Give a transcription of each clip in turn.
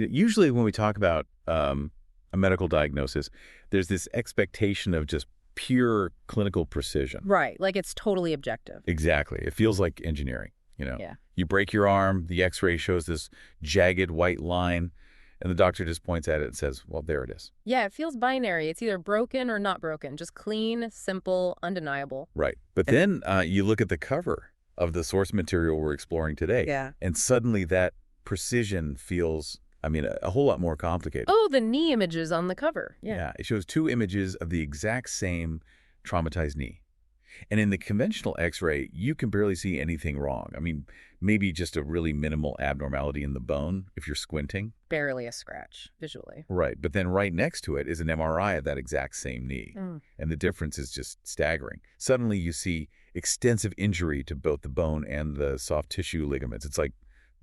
Usually when we talk about a medical diagnosis, there's this expectation of just pure clinical precision. Right, like it's totally objective. Exactly. It feels like engineering. Yeah. You break your arm, the X-ray shows this jagged white line, and the doctor just points at it and says, well, there it is. Yeah, it feels binary. It's either broken or not broken. Just clean, simple, undeniable. Right. But then you look at the cover of the source material we're exploring today, Yeah. and suddenly that precision feels, a whole lot more complicated. Oh, the knee images on the cover. Yeah. It shows 2 images of the exact same traumatized knee. And in the conventional X-ray, you can barely see anything wrong. Maybe just a really minimal abnormality in the bone if you're squinting. Barely a scratch, visually. Right. But then right next to it is an MRI of that exact same knee. And the difference is just staggering. Suddenly you see extensive injury to both the bone and the soft tissue ligaments. It's like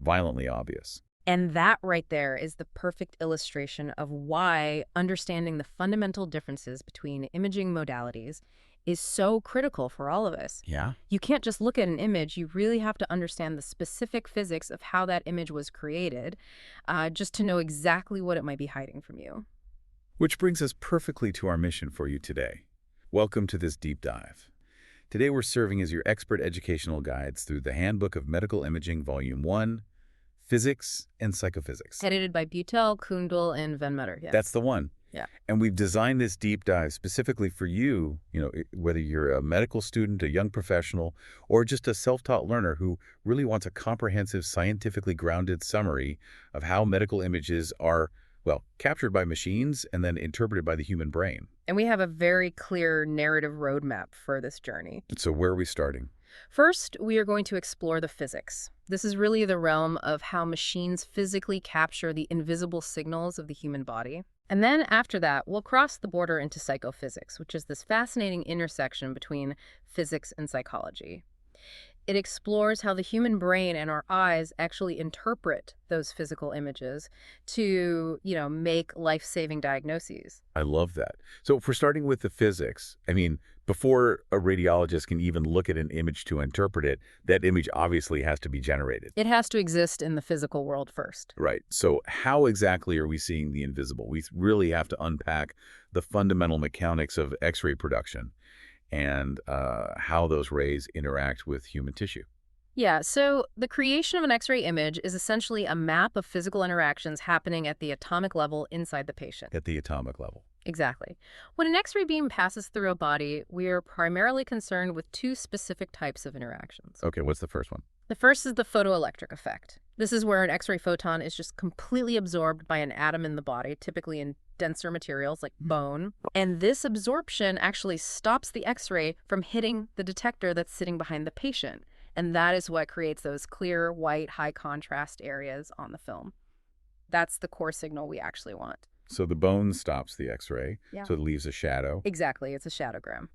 violently obvious. And that right there is the perfect illustration of why understanding the fundamental differences between imaging modalities is so critical for all of us. Yeah. You can't just look at an image. You really have to understand the specific physics of how that image was created, just to know exactly what it might be hiding from you. Which brings us perfectly to our mission for you today. Welcome to this deep dive. Today we're serving as your expert educational guides through the Handbook of Medical Imaging, Volume 1, Physics and Psychophysics. Edited by Butel, Kundal, and Van Meter. Yes. That's the one. Yeah. And we've designed this deep dive specifically for you, whether you're a medical student, a young professional, or just a self-taught learner who really wants a comprehensive, scientifically grounded summary of how medical images are, captured by machines and then interpreted by the human brain. And we have a very clear narrative roadmap for this journey. So where are we starting? First, we are going to explore the physics. This is really the realm of how machines physically capture the invisible signals of the human body. And then after that, we'll cross the border into psychophysics, which is this fascinating intersection between physics and psychology. It explores how the human brain and our eyes actually interpret those physical images to, make life-saving diagnoses. I love that. So if we're starting with the physics, before a radiologist can even look at an image to interpret it, that image obviously has to be generated. It has to exist in the physical world first. Right. So how exactly are we seeing the invisible? We really have to unpack the fundamental mechanics of X-ray production and how those rays interact with human tissue. Yeah, so the creation of an X-ray image is essentially a map of physical interactions happening at the atomic level inside the patient. At the atomic level. Exactly. When an X-ray beam passes through a body, we are primarily concerned with 2 specific types of interactions. Okay, what's the first one? The first is the photoelectric effect. This is where an X-ray photon is just completely absorbed by an atom in the body, typically in denser materials like bone. And this absorption actually stops the X-ray from hitting the detector that's sitting behind the patient. And that is what creates those clear, white, high-contrast areas on the film. That's the core signal we actually want. So the bone stops the X-ray, Yeah. so it leaves a shadow. Exactly. It's a shadowgram.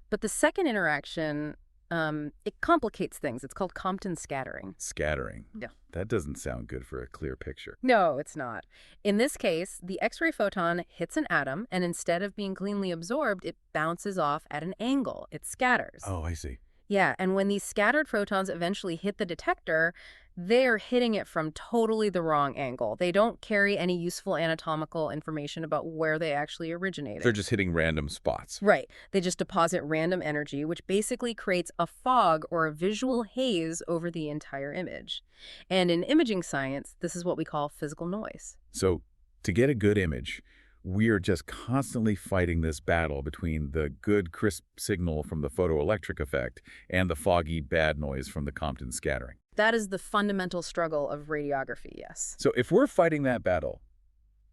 But the second interaction, it complicates things. It's called Compton scattering. Scattering. Yeah. That doesn't sound good for a clear picture. No, it's not. In this case, the X-ray photon hits an atom, and instead of being cleanly absorbed, it bounces off at an angle. It scatters. Oh, I see. Yeah, and when these scattered photons eventually hit the detector, they're hitting it from totally the wrong angle. They don't carry any useful anatomical information about where they actually originated. They're just hitting random spots. Right. They just deposit random energy, which basically creates a fog or a visual haze over the entire image. And in imaging science, this is what we call physical noise. So to get a good image, we are just constantly fighting this battle between the good, crisp signal from the photoelectric effect and the foggy, bad noise from the Compton scattering. That is the fundamental struggle of radiography, yes. So if we're fighting that battle,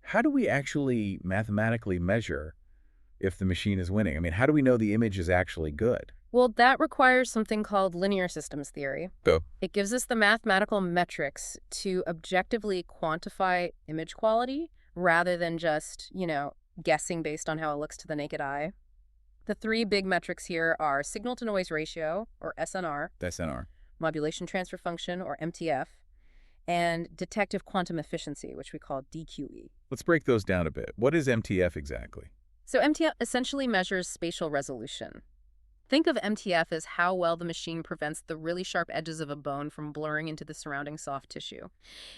how do we actually mathematically measure if the machine is winning? How do we know the image is actually good? Well, that requires something called linear systems theory. Oh. It gives us the mathematical metrics to objectively quantify image quality rather than just, guessing based on how it looks to the naked eye. The 3 big metrics here are signal-to-noise ratio, or SNR, SNR. modulation transfer function, or MTF, and detective quantum efficiency, which we call DQE. Let's break those down a bit. What is MTF exactly? So MTF essentially measures spatial resolution. Think of MTF as how well the machine prevents the really sharp edges of a bone from blurring into the surrounding soft tissue.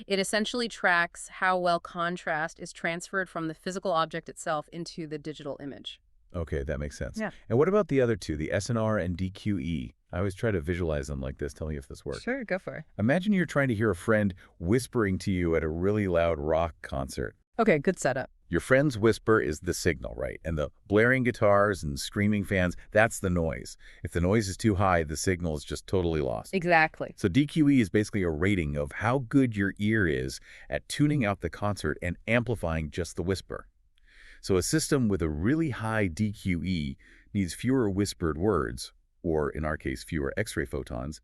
It essentially tracks how well contrast is transferred from the physical object itself into the digital image. Okay, that makes sense. Yeah. And what about the other two, the SNR and DQE? I always try to visualize them like this. Tell me if this works. Sure, go for it. Imagine you're trying to hear a friend whispering to you at a really loud rock concert. Okay, good setup. Your friend's whisper is the signal, right? And the blaring guitars and screaming fans, that's the noise. If the noise is too high, the signal is just totally lost. Exactly. So DQE is basically a rating of how good your ear is at tuning out the concert and amplifying just the whisper. So a system with a really high DQE needs fewer whispered words, or in our case, fewer X-ray photons,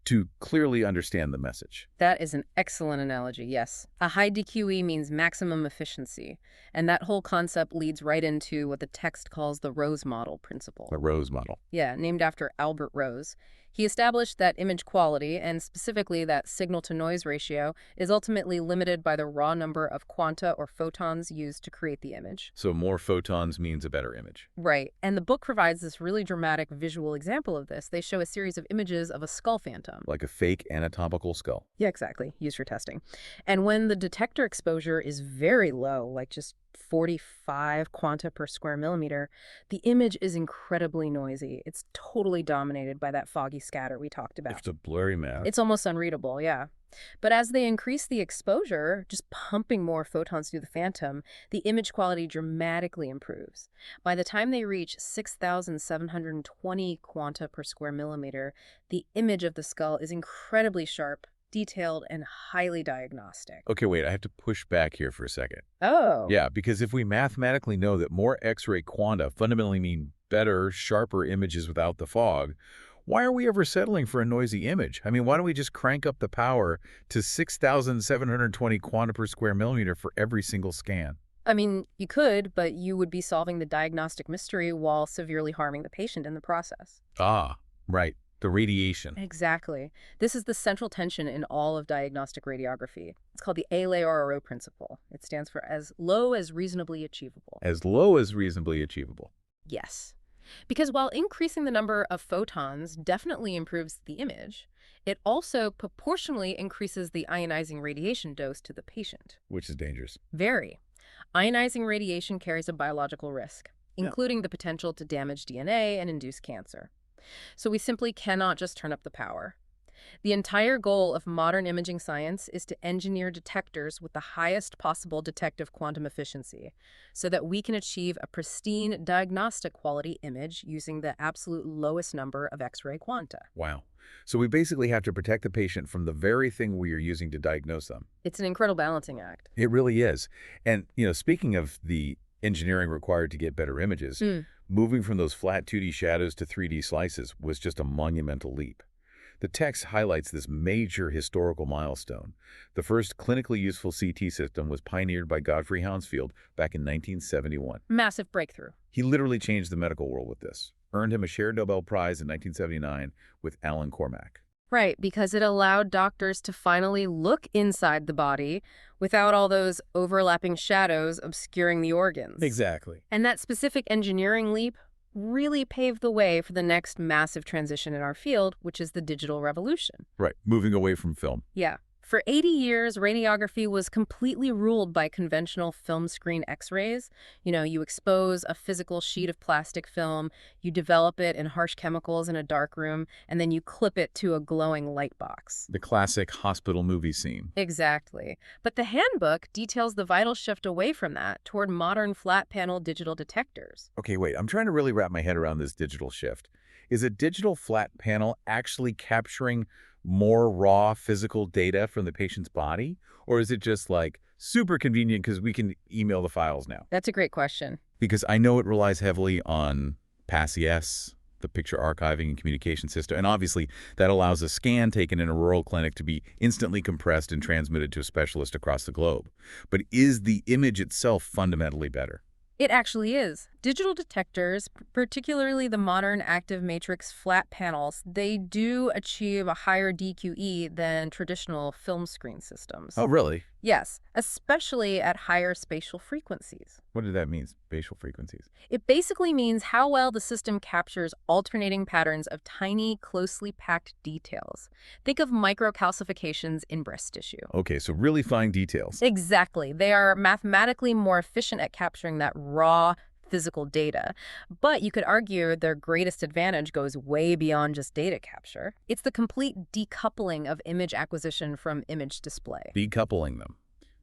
to clearly understand the message. That is an excellent analogy, yes. A high DQE means maximum efficiency, and that whole concept leads right into what the text calls the Rose model principle. The Rose model. Yeah, named after Albert Rose. He established that image quality, and specifically that signal-to-noise ratio, is ultimately limited by the raw number of quanta or photons used to create the image. So more photons means a better image. Right, and the book provides this really dramatic visual example of this. They show a series of images of a skull phantom. Like a fake anatomical skull. Yeah, exactly, used for testing. And when the detector exposure is very low, like just 45 quanta per square millimeter, the image is incredibly noisy. It's totally dominated by that foggy scatter we talked about. It's a blurry map. It's almost unreadable, yeah. But as they increase the exposure, just pumping more photons through the phantom, the image quality dramatically improves. By the time they reach 6,720 quanta per square millimeter, the image of the skull is incredibly sharp, detailed, and highly diagnostic. Okay, wait, I have to push back here for a second. Oh. Yeah, because if we mathematically know that more X-ray quanta fundamentally mean better, sharper images without the fog, why are we ever settling for a noisy image? I mean, why don't we just crank up the power to 6,720 quanta per square millimeter for every single scan? I mean, you could, but you would be solving the diagnostic mystery while severely harming the patient in the process. Ah, right. The radiation. Exactly. This is the central tension in all of diagnostic radiography. It's called the ALARO principle. It stands for as low as reasonably achievable. As low as reasonably achievable. Yes. Because while increasing the number of photons definitely improves the image, it also proportionally increases the ionizing radiation dose to the patient. Which is dangerous. Very. Ionizing radiation carries a biological risk, including the potential to damage DNA and induce cancer. So we simply cannot just turn up the power. The entire goal of modern imaging science is to engineer detectors with the highest possible detective quantum efficiency so that we can achieve a pristine diagnostic quality image using the absolute lowest number of X-ray quanta. Wow. So we basically have to protect the patient from the very thing we are using to diagnose them. It's an incredible balancing act. It really is. And, speaking of the engineering required to get better images, moving from those flat 2D shadows to 3D slices was just a monumental leap. The text highlights this major historical milestone. The first clinically useful CT system was pioneered by Godfrey Hounsfield back in 1971. Massive breakthrough. He literally changed the medical world with this. Earned him a shared Nobel Prize in 1979 with Alan Cormack. Right, because it allowed doctors to finally look inside the body without all those overlapping shadows obscuring the organs. Exactly. And that specific engineering leap really paved the way for the next massive transition in our field, which is the digital revolution. Right, moving away from film. Yeah. For 80 years, radiography was completely ruled by conventional film screen X-rays. You expose a physical sheet of plastic film, you develop it in harsh chemicals in a dark room, and then you clip it to a glowing light box. The classic hospital movie scene. Exactly. But the handbook details the vital shift away from that toward modern flat panel digital detectors. Okay, wait, I'm trying to really wrap my head around this digital shift. Is a digital flat panel actually capturing more raw physical data from the patient's body? Or is it just like super convenient because we can email the files now? That's a great question. Because I know it relies heavily on PASS, the picture archiving and communication system. And obviously that allows a scan taken in a rural clinic to be instantly compressed and transmitted to a specialist across the globe. But is the image itself fundamentally better? It actually is. Digital detectors, particularly the modern active matrix flat panels, they do achieve a higher DQE than traditional film screen Oh, systems. really? Yes, especially at higher spatial frequencies. What did that mean, spatial frequencies? It basically means how well the system captures alternating patterns of tiny, closely packed details. Think of microcalcifications in breast tissue. Okay, so really fine details. Exactly. They are mathematically more efficient at capturing that raw physical data. But you could argue their greatest advantage goes way beyond just data capture. It's the complete decoupling of image acquisition from image display. Decoupling them.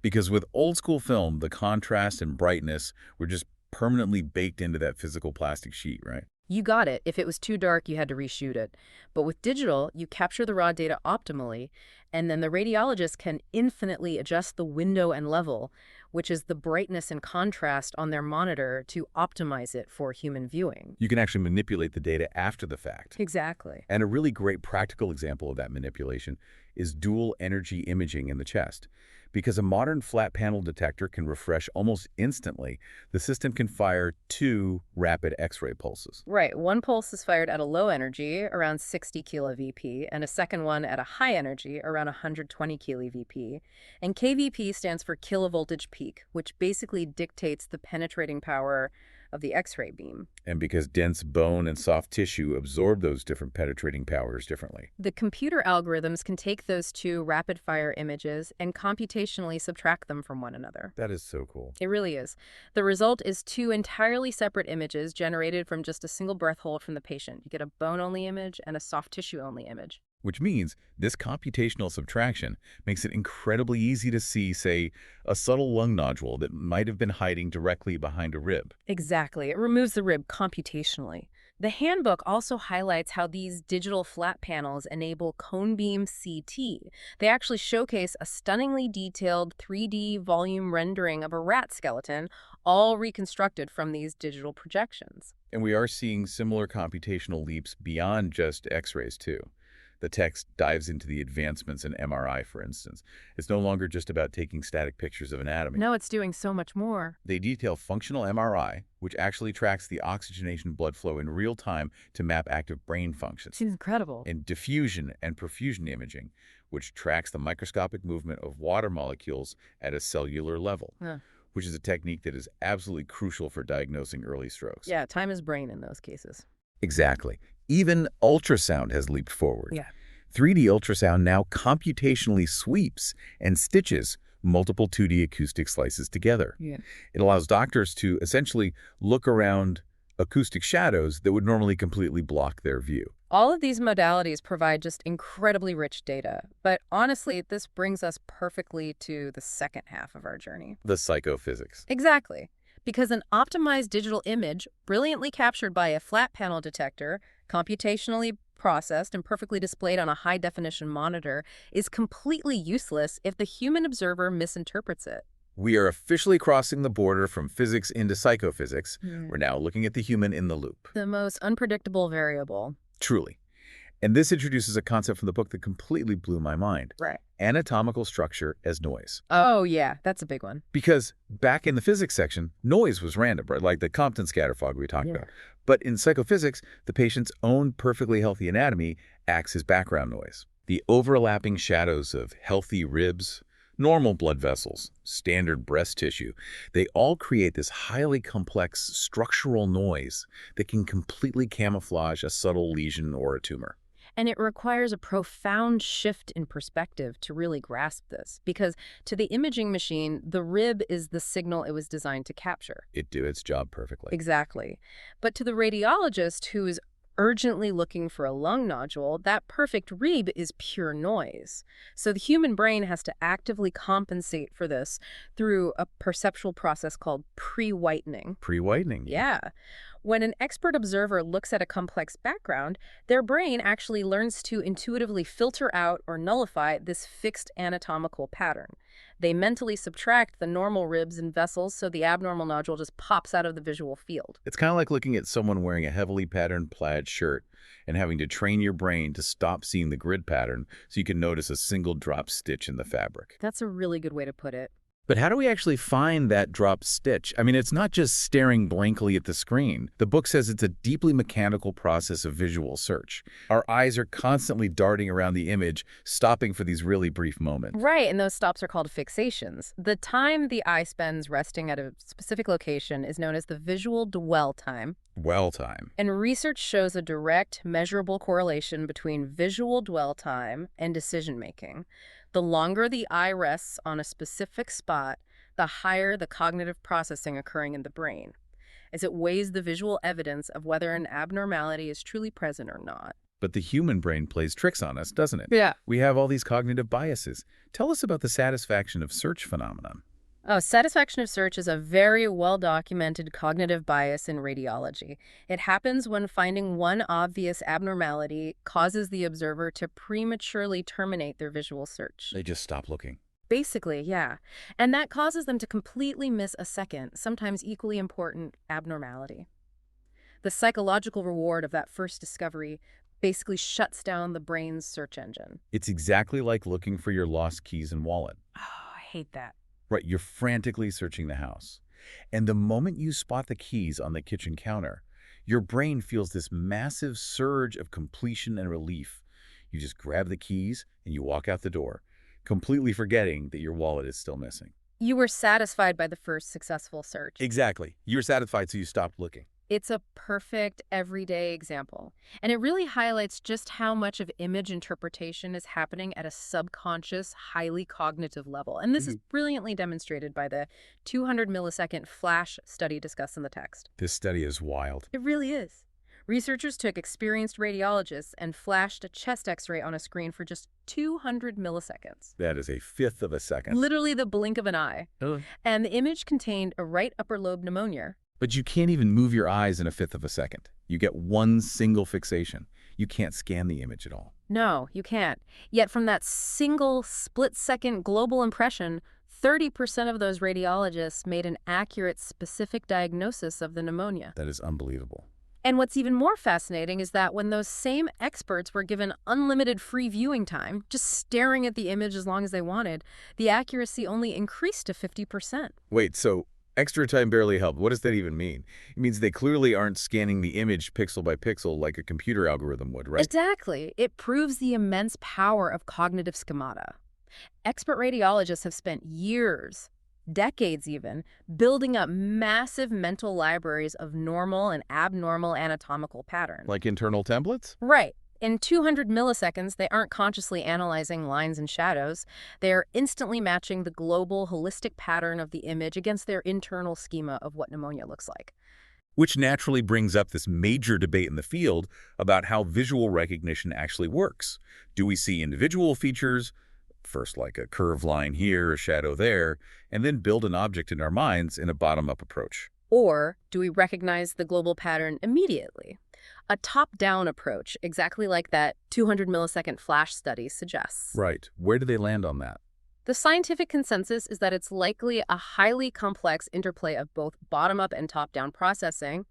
Because with old school film, the contrast and brightness were just permanently baked into that physical plastic sheet, right? You got it. If it was too dark, you had to reshoot it. But with digital, you capture the raw data optimally, and then the radiologist can infinitely adjust the window and level, which is the brightness and contrast on their monitor to optimize it for human viewing. You can actually manipulate the data after the fact. Exactly. And a really great practical example of that manipulation is dual energy imaging in the chest. Because a modern flat panel detector can refresh almost instantly, the system can fire 2 rapid X-ray pulses. Right. One pulse is fired at a low energy, around 60 kVp, and a second one at a high energy, around 120 kVp. And kVp stands for kilovoltage peak, which basically dictates the penetrating power of the X-ray beam. And because dense bone and soft tissue absorb those different penetrating powers differently. The computer algorithms can take those two rapid-fire images and computationally subtract them from one another. That is so cool. It really is. The result is two entirely separate images generated from just a single breath hold from the patient. You get a bone-only image and a soft tissue-only image. Which means this computational subtraction makes it incredibly easy to see, say, a subtle lung nodule that might have been hiding directly behind a rib. Exactly. It removes the rib computationally. The handbook also highlights how these digital flat panels enable cone beam CT. They actually showcase a stunningly detailed 3D volume rendering of a rat skeleton, all reconstructed from these digital projections. And we are seeing similar computational leaps beyond just X-rays, too. The text dives into the advancements in MRI, for instance. It's no longer just about taking static pictures of anatomy. No, it's doing so much more. They detail functional MRI, which actually tracks the oxygenation blood flow in real time to map active brain functions. Seems incredible. And diffusion and perfusion imaging, which tracks the microscopic movement of water molecules at a cellular level, which is a technique that is absolutely crucial for diagnosing early strokes. Yeah, time is brain in those cases. Exactly. Even ultrasound has leaped forward. Yeah. 3D ultrasound now computationally sweeps and stitches multiple 2D acoustic slices together. Yeah. It allows doctors to essentially look around acoustic shadows that would normally completely block their view. All of these modalities provide just incredibly rich data. But honestly, this brings us perfectly to the second half of our journey. The psychophysics. Exactly. Because an optimized digital image, brilliantly captured by a flat panel detector, computationally processed and perfectly displayed on a high-definition monitor, is completely useless if the human observer misinterprets it. We are officially crossing the border from physics into psychophysics. We're now looking at the human in the loop. The most unpredictable variable. Truly. And this introduces a concept from the book that completely blew my mind. Right. Anatomical structure as noise. Oh, yeah, that's a big one. Because back in the physics section, noise was random, right? Like the Compton scatterfog we talked about. But in psychophysics, the patient's own perfectly healthy anatomy acts as background noise. The overlapping shadows of healthy ribs, normal blood vessels, standard breast tissue, they all create this highly complex structural noise that can completely camouflage a subtle lesion or a tumor. And it requires a profound shift in perspective to really grasp this, because to the imaging machine, the rib is the signal it was designed to capture. It do its job perfectly. Exactly. But to the radiologist who is urgently looking for a lung nodule, that perfect rib is pure noise. So the human brain has to actively compensate for this through a perceptual process called pre-whitening. Pre-whitening. Yeah. When an expert observer looks at a complex background, their brain actually learns to intuitively filter out or nullify this fixed anatomical pattern. They mentally subtract the normal ribs and vessels so the abnormal nodule just pops out of the visual field. It's kind of like looking at someone wearing a heavily patterned plaid shirt and having to train your brain to stop seeing the grid pattern so you can notice a single drop stitch in the fabric. That's a really good way to put it. But how do we actually find that dropped stitch? I mean, it's not just staring blankly at the screen. The book says it's a deeply mechanical process of visual search. Our eyes are constantly darting around the image, stopping for these really brief moments. Right, and those stops are called fixations. The time the eye spends resting at a specific location is known as the visual dwell time. Dwell time. And research shows a direct, measurable correlation between visual dwell time and decision-making. The longer the eye rests on a specific spot, the higher the cognitive processing occurring in the brain, as it weighs the visual evidence of whether an abnormality is truly present or not. But the human brain plays tricks on us, doesn't it? Yeah. We have all these cognitive biases. Tell us about the satisfaction of search phenomenon. Oh, satisfaction of search is a very well-documented cognitive bias in radiology. It happens when finding one obvious abnormality causes the observer to prematurely terminate their visual search. They just stop looking. Basically, yeah. And that causes them to completely miss a second, sometimes equally important, abnormality. The psychological reward of that first discovery basically shuts down the brain's search engine. It's exactly like looking for your lost keys and wallet. Oh, I hate that. Right, you're frantically searching the house. And the moment you spot the keys on the kitchen counter, your brain feels this massive surge of completion and relief. You just grab the keys and you walk out the door, completely forgetting that your wallet is still missing. You were satisfied by the first successful search. Exactly. You were satisfied, so you stopped looking. It's a perfect everyday example, and it really highlights just how much of image interpretation is happening at a subconscious, highly cognitive level. And this is brilliantly demonstrated by the 200 millisecond flash study discussed in the text. This study is wild. It really is. Researchers took experienced radiologists and flashed a chest x-ray on a screen for just 200 milliseconds. That is a fifth of a second. Literally the blink of an eye. Oh. And the image contained a right upper lobe pneumonia. But you can't even move your eyes in a fifth of a second. You get one single fixation. You can't scan the image at all. No, you can't. Yet from that single split-second global impression, 30% of those radiologists made an accurate, specific diagnosis of the pneumonia. That is unbelievable. And what's even more fascinating is that when those same experts were given unlimited free viewing time, just staring at the image as long as they wanted, the accuracy only increased to 50%. Wait, so extra time barely helped. What does that even mean? It means they clearly aren't scanning the image pixel by pixel like a computer algorithm would, right? Exactly. It proves the immense power of cognitive schemata. Expert radiologists have spent years, decades even, building up massive mental libraries of normal and abnormal anatomical patterns. Like internal templates? Right. In 200 milliseconds, they aren't consciously analyzing lines and shadows. They are instantly matching the global, holistic pattern of the image against their internal schema of what pneumonia looks like. Which naturally brings up this major debate in the field about how visual recognition actually works. Do we see individual features, first like a curved line here, a shadow there, and then build an object in our minds in a bottom-up approach? Or do we recognize the global pattern immediately? A top-down approach, exactly like that 200 millisecond flash study suggests. Right. Where do they land on that? The scientific consensus is that it's likely a highly complex interplay of both bottom-up and top-down processing,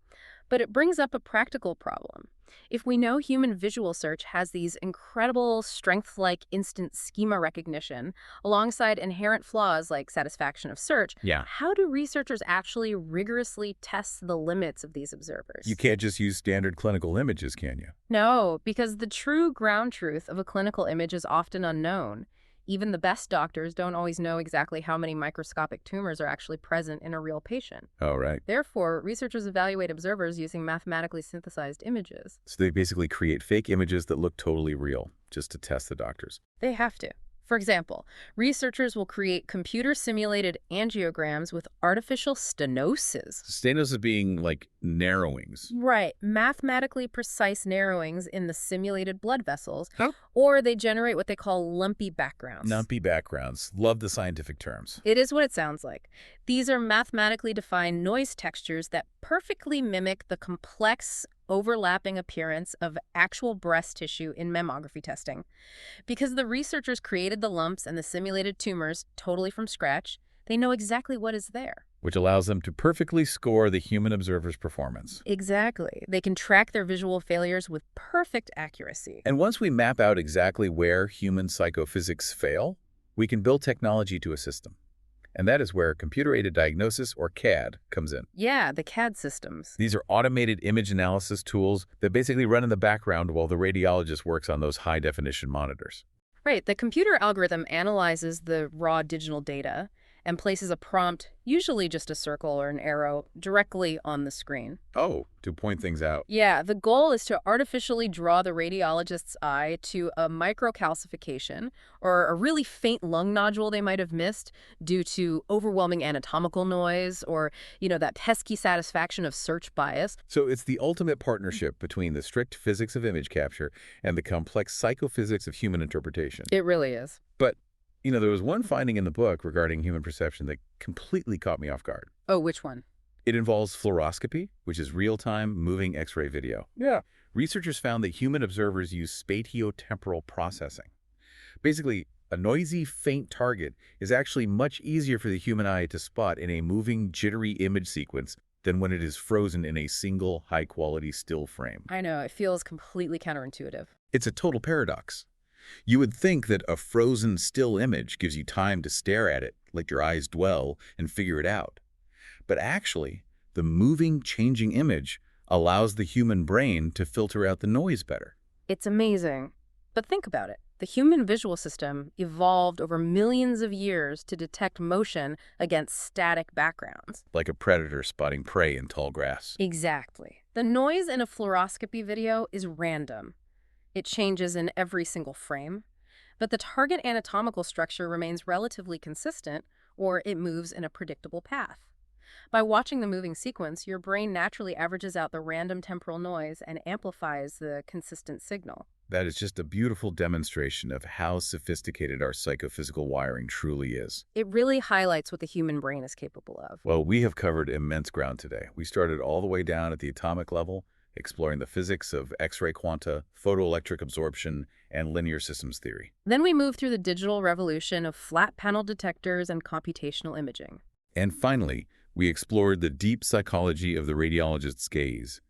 but it brings up a practical problem. If we know human visual search has these incredible strength-like instant schema recognition alongside inherent flaws like satisfaction of search, how do researchers actually rigorously test the limits of these observers? You can't just use standard clinical images, can you? No, because the true ground truth of a clinical image is often unknown. Even the best doctors don't always know exactly how many microscopic tumors are actually present in a real patient. Oh, right. Therefore, researchers evaluate observers using mathematically synthesized images. So they basically create fake images that look totally real, just to test the doctors. They have to. For example, researchers will create computer-simulated angiograms with artificial stenosis. Stenosis being like narrowings. Right. Mathematically precise narrowings in the simulated blood vessels. Huh? Or they generate what they call lumpy backgrounds. Lumpy backgrounds. Love the scientific terms. It is what it sounds like. These are mathematically defined noise textures that perfectly mimic the complex overlapping appearance of actual breast tissue in mammography testing. Because the researchers created the lumps and the simulated tumors totally from scratch, they know exactly what is there. Which allows them to perfectly score the human observer's performance. Exactly. They can track their visual failures with perfect accuracy. And once we map out exactly where human psychophysics fail, we can build technology to assist them. And that is where computer-aided diagnosis, or CAD, comes in. Yeah, the CAD systems. These are automated image analysis tools that basically run in the background while the radiologist works on those high-definition monitors. Right, the computer algorithm analyzes the raw digital data and places a prompt, usually just a circle or an arrow, directly on the screen. Oh, to point things out. Yeah, the goal is to artificially draw the radiologist's eye to a microcalcification or a really faint lung nodule they might have missed due to overwhelming anatomical noise or, that pesky satisfaction of search bias. So it's the ultimate partnership between the strict physics of image capture and the complex psychophysics of human interpretation. It really is. But there was one finding in the book regarding human perception that completely caught me off guard. Oh, which one? It involves fluoroscopy, which is real-time moving X-ray video. Yeah. Researchers found that human observers use spatiotemporal processing. Basically, a noisy, faint target is actually much easier for the human eye to spot in a moving, jittery image sequence than when it is frozen in a single, high-quality still frame. I know, it feels completely counterintuitive. It's a total paradox. You would think that a frozen still image gives you time to stare at it, let your eyes dwell, and figure it out. But actually, the moving, changing image allows the human brain to filter out the noise better. It's amazing. But think about it. The human visual system evolved over millions of years to detect motion against static backgrounds. Like a predator spotting prey in tall grass. Exactly. The noise in a fluoroscopy video is random. It changes in every single frame, but the target anatomical structure remains relatively consistent, or it moves in a predictable path. By watching the moving sequence, your brain naturally averages out the random temporal noise and amplifies the consistent signal. That is just a beautiful demonstration of how sophisticated our psychophysical wiring truly is. It really highlights what the human brain is capable of. Well, we have covered immense ground today. We started all the way down at the atomic level, exploring the physics of X-ray quanta, photoelectric absorption, and linear systems theory. Then we move through the digital revolution of flat panel detectors and computational imaging. And finally, we explored the deep psychology of the radiologist's gaze,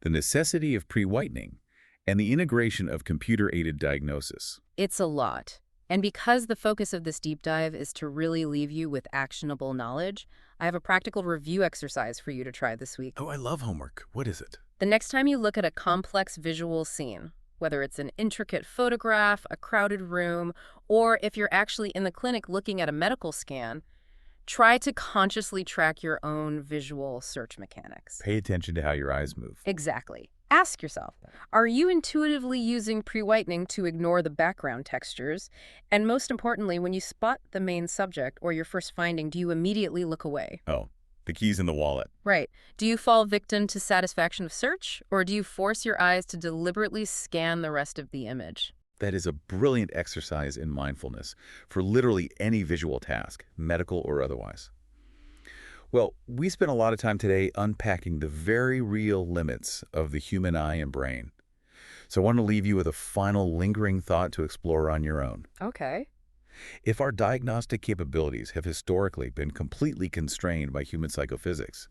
the necessity of pre-whitening, and the integration of computer-aided diagnosis. It's a lot. And because the focus of this deep dive is to really leave you with actionable knowledge, I have a practical review exercise for you to try this week. Oh, I love homework. What is it? The next time you look at a complex visual scene, whether it's an intricate photograph, a crowded room, or if you're actually in the clinic looking at a medical scan, try to consciously track your own visual search mechanics. Pay attention to how your eyes move. Exactly. Ask yourself, are you intuitively using pre-whitening to ignore the background textures? And most importantly, when you spot the main subject or your first finding, do you immediately look away? Oh, the key's in the wallet. Right. Do you fall victim to satisfaction of search, or do you force your eyes to deliberately scan the rest of the image? That is a brilliant exercise in mindfulness for literally any visual task, medical or otherwise. Well, we spent a lot of time today unpacking the very real limits of the human eye and brain. So I want to leave you with a final lingering thought to explore on your own. Okay. If our diagnostic capabilities have historically been completely constrained by human psychophysics,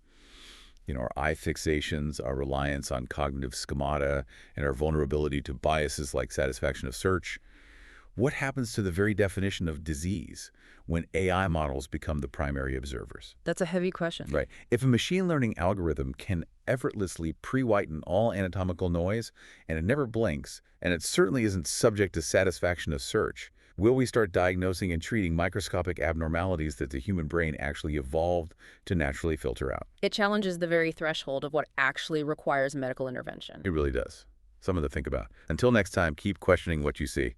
our eye fixations, our reliance on cognitive schemata, and our vulnerability to biases like satisfaction of search, what happens to the very definition of disease when AI models become the primary observers? That's a heavy question. Right. If a machine learning algorithm can effortlessly pre-whiten all anatomical noise, and it never blinks, and it certainly isn't subject to satisfaction of search, will we start diagnosing and treating microscopic abnormalities that the human brain actually evolved to naturally filter out? It challenges the very threshold of what actually requires medical intervention. It really does. Something to think about. Until next time, keep questioning what you see.